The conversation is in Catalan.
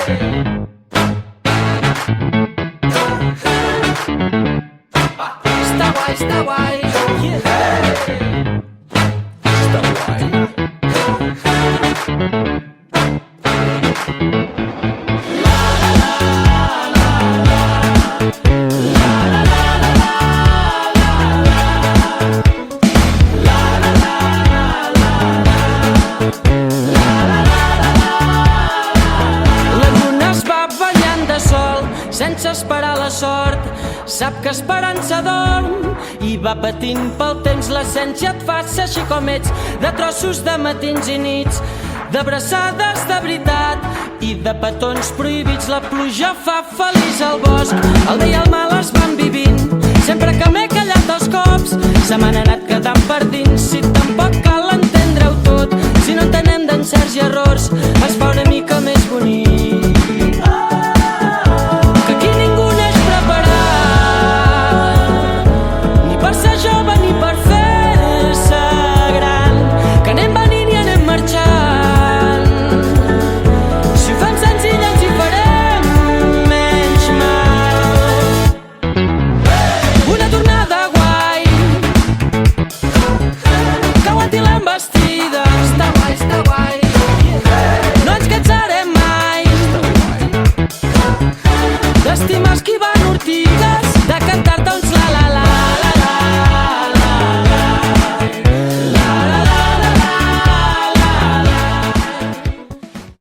Està guai, està guai. Està guai. La lluna es va ballant de sol sense esperar la sort. Sap que esperança dorm i va patint pel temps. L'essència et fa ser així com ets, de trossos de matins i nits, d'abraçades de veritat i de petons prohibits. La pluja fa feliç al bosc, el bé i el mal es van vivint. Sempre que m'he callat els cops se m'han anat quedant per dins. Si tampoc cal entendre-ho tot, si no entenem d'encerts i errors, es fa una mica més bonic. Que aquí ningú neix preparat, ni per ser jove ni per fer-se gran, que anem venint i anem marxant. Si ho fem senzill ens hi farem menys mal. Una tornada guai, que aguanti l'envestida. Està guai, està guai. No ens cansarem mai d'estimar, esquivar